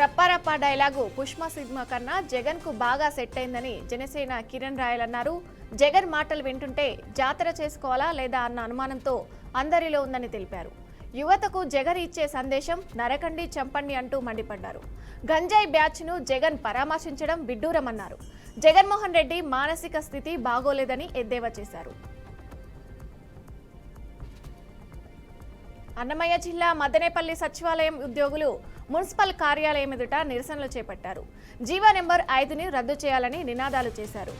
రప్పారప్ప dialogue Pushpa cinema కన్నా జగన్ కు బాగా సెట్ అయిందని జనసేన కిరణ్ రాయల్ అన్నారు. జగన్ మాటలు వింటుంటే జాతర చేసుకోవాలా లేదా అన్న అనుమానంతో అందరిలో ఉందని తెలిపారు. యువతకు జగన్ ఇచ్చే సందేశం నరకండి చంపండి అంటూ మండిపడ్డారు. గంజాయి బ్యాచ్ ను జగన్ పరామర్శించడం విడ్డూరమన్నారు. జగన్మోహన్ రెడ్డి మానసిక స్థితి బాగోలేదని ఎద్దేవా చేశారు. అన్నమయ్య జిల్లా మదనేపల్లి సచివాలయం ఉద్యోగులు మున్సిపల్ కార్యాలయం ఎదుట నిరసనలు చేపట్టారు. జీవో నెంబర్ 5ని రద్దు చేయాలని నినాదాలు చేశారు.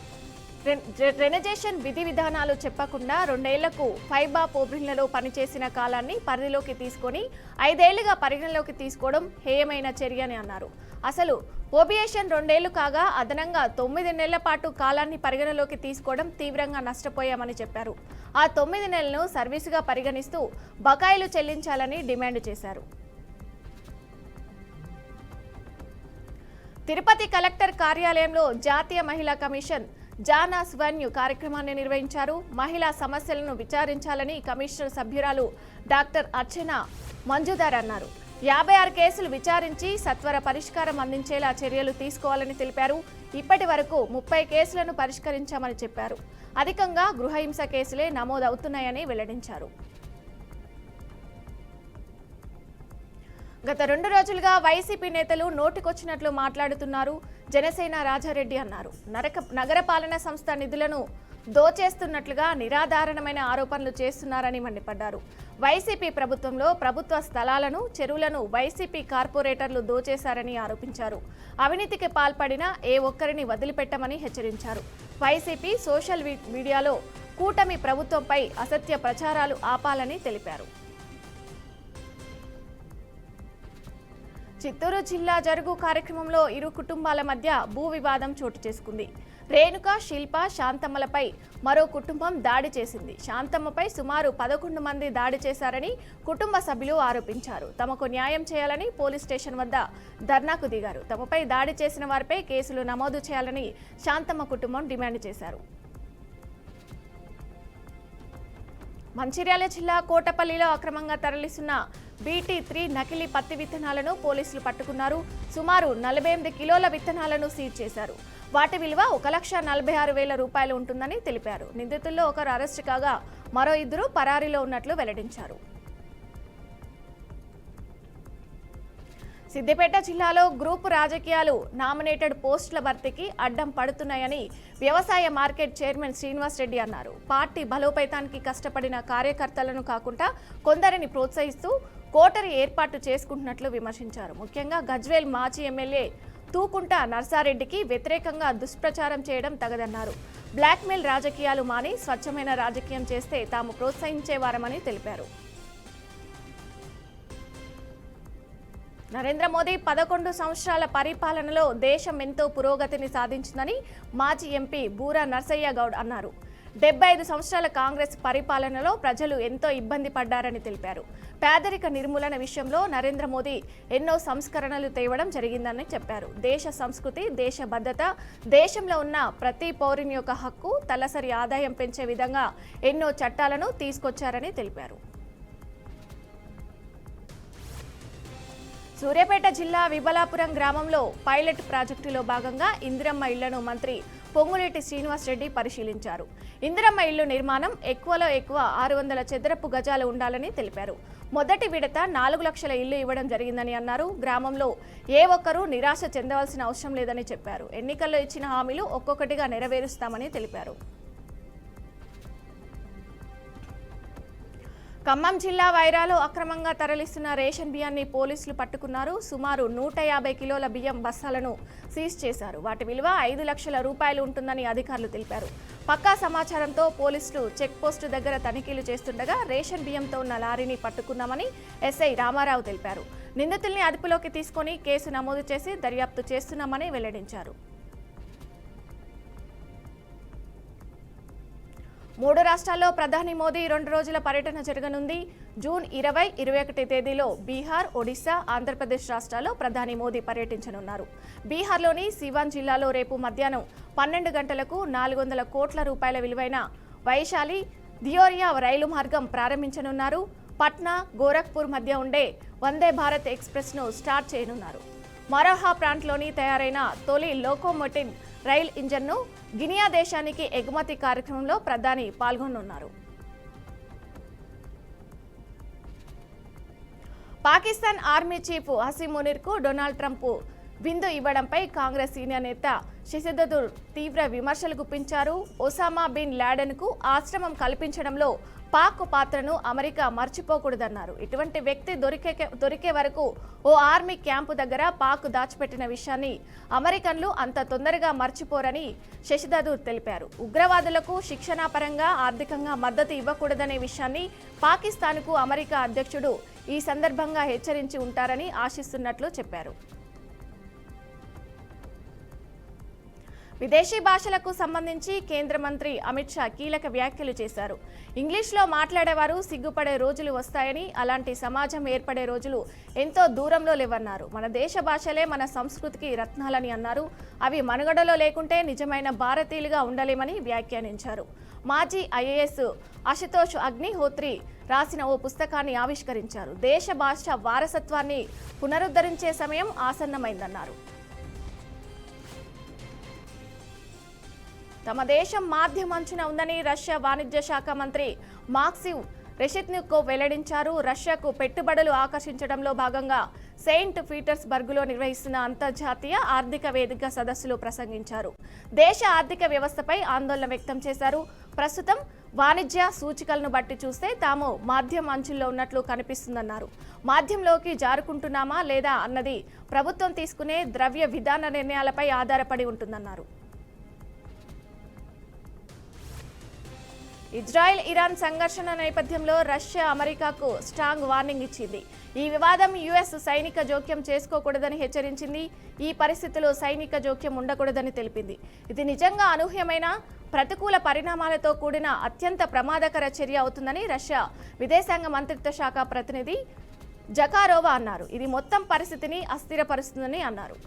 రెనజేషన్ విధి విధానాలు చెప్పకుండా 2 ఏళ్లకు ఫైబా పోబ్రిన్లలో పనిచేసిన కాలాన్ని పరిధిలోకి తీసుకొని 5 ఏళ్లుగా పరిగణలోకి తీసుకోవడం హేయమైన చర్య అని అన్నారు. అసలు పోబియేషన్ 2 ఏళ్లు కాగా అదనంగా 9 నెలల పాటు కాలాన్ని పరిగణలోకి తీసుకోవడం తీవ్రంగా నష్టపోయామని చెప్పారు. ఆ 9 నెలలను సర్వీసుగా పరిగణిస్తూ బకాయిలు చెల్లించాలని డిమాండ్ చేశారు. తిరుపతి కలెక్టర్ కార్యాలయంలో జాతీయ మహిళా కమిషన్ జానా స్వన్యు కార్యక్రమాన్ని నిర్వహించారు. మహిళా సమస్యలను విచారించాలని కమిషనర్ సభ్యురాలు డాక్టర్ అర్చన మంజుదార్ అన్నారు. 56 కేసులు విచారించి సత్వర పరిష్కారం అందించేలా చర్యలు తీసుకోవాలని తెలిపారు. ఇప్పటి వరకు 30 కేసులను పరిష్కరించామని చెప్పారు. అధికంగా గృహహింస కేసులే నమోదవుతున్నాయని వెల్లడించారు. గత 2 రోజులుగా వైసీపీ నేతలు నోటికొచ్చినట్లు మాట్లాడుతున్నారు. జనసేన రాజారెడ్డి అన్నారు. నగరపాలన సంస్థ నిధులను దోచేస్తున్నట్లుగా నిరాధారణమైన ఆరోపణలు చేస్తున్నారని మండిపడ్డారు. వైసీపీ ప్రభుత్వంలో ప్రభుత్వ స్థలాలను, చెరువులను వైసీపీ కార్పొరేటర్లు దోచేశారని ఆరోపించారు. అవినీతికి పాల్పడిన ఏ ఒక్కరిని వదిలిపెట్టమని హెచ్చరించారు. వైసీపీ సోషల్ మీడియాలో కూటమి ప్రభుత్వంపై అసత్య ప్రచారాలు ఆపాలని తెలిపారు. చిత్తూరు జిల్లా జరుగు కార్యక్రమంలో ఇరు కుటుంబాల మధ్య భూ వివాదం చోటు చేసుకుంది. రేణుక, శిల్ప, శాంతమ్మలపై మరో కుటుంబం దాడి చేసింది. శాంతమ్మపై సుమారు 11 మంది దాడి చేశారని కుటుంబ సభ్యులు ఆరోపించారు. తమకు న్యాయం చేయాలని పోలీస్ స్టేషన్ వద్ద ధర్నాకు దిగారు. తమపై దాడి చేసిన వారిపై కేసులు నమోదు చేయాలని శాంతమ్మ కుటుంబం డిమాండ్ చేశారు. మంచిర్యాల జిల్లా కోటపల్లిలో అక్రమంగా తరలిస్తున్న BT3 నకిలీ పత్తి విత్తనాలను పోలీసులు పట్టుకున్నారు. సుమారు 48 కిలోల విత్తనాలను సీజ్ చేశారు. వాటి విలువ 1,46,000 రూపాయలు ఉంటుందని తెలిపారు. నిందితుల్లో ఒకరు అరెస్టు కాగా మరో 2 పరారీలో ఉన్నట్లు వెల్లడించారు. సిద్దిపేట జిల్లాలో గ్రూపు రాజకీయాలు నామినేటెడ్ పోస్టుల భర్తీకి అడ్డం పడుతున్నాయని వ్యవసాయ మార్కెట్ చైర్మన్ శ్రీనివాస్ రెడ్డి అన్నారు. పార్టీ బలోపేతానికి కష్టపడిన కార్యకర్తలను కాకుండా కొందరిని ప్రోత్సహిస్తూ కోటరీ ఏర్పాటు చేసుకుంటున్నట్లు విమర్శించారు. ముఖ్యంగా గజ్వేల్ మాజీ ఎమ్మెల్యే తూకుంట నర్సారెడ్డికి వ్యతిరేకంగా దుష్ప్రచారం చేయడం తగదన్నారు. బ్లాక్మెయిల్ రాజకీయాలు మాని స్వచ్ఛమైన రాజకీయం చేస్తే తాము ప్రోత్సహించేవారమని తెలిపారు. నరేంద్ర మోదీ 11 సంవత్సరాల పరిపాలనలో దేశం ఎంతో పురోగతిని సాధించిందని మాజీ ఎంపీ బూరా నర్సయ్య గౌడ్ అన్నారు. 75 సంవత్సరాల కాంగ్రెస్ పరిపాలనలో ప్రజలు ఎంతో ఇబ్బంది పడ్డారని తెలిపారు. పేదరిక నిర్మూలన విషయంలో నరేంద్ర మోదీ ఎన్నో సంస్కరణలు తేవడం జరిగిందని చెప్పారు. దేశ సంస్కృతి, దేశ భద్రత, దేశంలో ఉన్న ప్రతి పౌరుని యొక్క హక్కు, తలసరి ఆదాయం పెంచే విధంగా ఎన్నో చట్టాలను తీసుకొచ్చారని తెలిపారు. సూర్యాపేట జిల్లా విబలాపురం గ్రామంలో పైలట్ ప్రాజెక్టులో భాగంగా ఇందిరమ్మ ఇళ్లను మంత్రి పొంగులేటి శ్రీనివాస్ రెడ్డి పరిశీలించారు. ఇందిరమ్మ ఇళ్లు నిర్మాణం ఎక్కువలో ఎక్కువ 600 చదరపు గజాలు ఉండాలని తెలిపారు. మొదటి విడత 4 లక్షల ఇళ్లు ఇవ్వడం జరిగిందని అన్నారు. గ్రామంలో ఏ ఒక్కరూ నిరాశ చెందవలసిన అవసరం లేదని చెప్పారు. ఎన్నికల్లో ఇచ్చిన హామీలు ఒక్కొక్కటిగా నెరవేరుస్తామని తెలిపారు. ఖమ్మం జిల్లా వైరాలో అక్రమంగా తరలిస్తున్న రేషన్ బియ్యాన్ని పోలీసులు పట్టుకున్నారు. సుమారు 150 కిలోల బియ్యం బస్తాలను సీజ్ చేశారు. వాటి విలువ 5 లక్షల రూపాయలు ఉంటుందని అధికారులు తెలిపారు. పక్కా సమాచారంతో పోలీసులు చెక్ పోస్టు దగ్గర తనిఖీలు చేస్తుండగా రేషన్ బియ్యంతో ఉన్న లారీని పట్టుకున్నామని ఎస్ఐ రామారావు తెలిపారు. నిందితుల్ని అదుపులోకి తీసుకొని కేసు నమోదు చేసి దర్యాప్తు చేస్తున్నామని వెల్లడించారు. 3 రాష్ట్రాల్లో ప్రధాని మోదీ 2 రోజుల పర్యటన జరగనుంది. జూన్ 20, 21 తేదీలో బీహార్, ఒడిశా, ఆంధ్రప్రదేశ్ రాష్ట్రాల్లో ప్రధాని మోదీ పర్యటించనున్నారు. బీహార్లోని సివాన్ జిల్లాలో రేపు మధ్యాహ్నం 12 గంటలకు 400 కోట్ల రూపాయల విలువైన వైశాలి దియోరియా రైలు మార్గం ప్రారంభించనున్నారు. పట్నా, గోరఖ్పూర్ మధ్య ఉండే వందే భారత్ ఎక్స్ప్రెస్ను స్టార్ట్ చేయనున్నారు. మరోహా ప్రాంట్లోని తయారైన తొలి లోకోమోటివ్ రైల్ ఇంజన్ను గినియా దేశానికి ఎగుమతి కార్యక్రమంలో ప్రధాని పాల్గొనున్నారు. పాకిస్తాన్ ఆర్మీ చీఫ్ హసీం మునీర్కు డొనాల్డ్ ట్రంప్ విందు ఇవ్వడంపై కాంగ్రెస్ సీనియర్ నేత శశిథరూర్ తీవ్ర విమర్శలు గుప్పించారు. ఒసామా బిన్ లాడెన్కు ఆశ్రమం కల్పించడంలో పాక్ పాత్రను అమెరికా మర్చిపోకూడదన్నారు. ఇటువంటి వ్యక్తి దొరికే వరకు ఓ ఆర్మీ క్యాంపు దగ్గర పాక్ దాచిపెట్టిన విషయాన్ని అమెరికన్లు అంత తొందరగా మర్చిపోరని శశిథరూర్ తెలిపారు. ఉగ్రవాదులకు శిక్షణాపరంగా ఆర్థికంగా మద్దతు ఇవ్వకూడదనే విషయాన్ని పాకిస్తాన్కు అమెరికా అధ్యక్షుడు ఈ సందర్భంగా హెచ్చరించి ఉంటారని ఆశిస్తున్నట్లు చెప్పారు. విదేశీ భాషలకు సంబంధించి కేంద్ర మంత్రి అమిత్ షా కీలక వ్యాఖ్యలు చేశారు. ఇంగ్లీష్లో మాట్లాడేవారు సిగ్గుపడే రోజులు వస్తాయని, అలాంటి సమాజం ఏర్పడే రోజులు ఎంతో దూరంలో లేవన్నారు. మన దేశ భాషలే మన సంస్కృతికి రత్నాలని అన్నారు. అవి మనుగడలో లేకుంటే నిజమైన భారతీయులుగా ఉండలేమని వ్యాఖ్యానించారు. మాజీ ఐఏఎస్ అశుతోష్ అగ్నిహోత్రి రాసిన ఓ పుస్తకాన్ని ఆవిష్కరించారు. దేశ భాష వారసత్వాన్ని పునరుద్ధరించే సమయం ఆసన్నమైందన్నారు. తమ దేశం మాధ్యమంచున ఉందని రష్యా వాణిజ్య శాఖ మంత్రి మాక్సిమ్ రెషెత్నికోవ్ వెల్లడించారు. రష్యాకు పెట్టుబడులు ఆకర్షించడంలో భాగంగా సెయింట్ పీటర్స్బర్గ్లో నిర్వహిస్తున్న అంతర్జాతీయ ఆర్థిక వేదిక సదస్సులో ప్రసంగించారు. దేశ ఆర్థిక వ్యవస్థపై ఆందోళన వ్యక్తం చేశారు. ప్రస్తుతం వాణిజ్య సూచికలను బట్టి చూస్తే తాము మాధ్యం అంచుల్లో ఉన్నట్లు కనిపిస్తుందన్నారు. మాధ్యంలోకి జారుకుంటున్నామా లేదా అన్నది ప్రభుత్వం తీసుకునే ద్రవ్య విధాన నిర్ణయాలపై ఆధారపడి ఉంటుందన్నారు. ఇజ్రాయెల్ ఇరాన్ సంఘర్షణ నేపథ్యంలో రష్యా అమెరికాకు స్ట్రాంగ్ వార్నింగ్ ఇచ్చింది. ఈ వివాదం యుఎస్ సైనిక జోక్యం చేసుకోకూడదని హెచ్చరించింది. ఈ పరిస్థితిలో సైనిక జోక్యం ఉండకూడదని తెలిపింది. ఇది నిజంగా అనూహ్యమైన ప్రతికూల పరిణామాలతో కూడిన అత్యంత ప్రమాదకర చర్య అవుతుందని రష్యా విదేశాంగ మంత్రిత్వ శాఖ ప్రతినిధి జకారోవా అన్నారు. ఇది మొత్తం పరిస్థితిని అస్థిరపరుస్తుందని అన్నారు.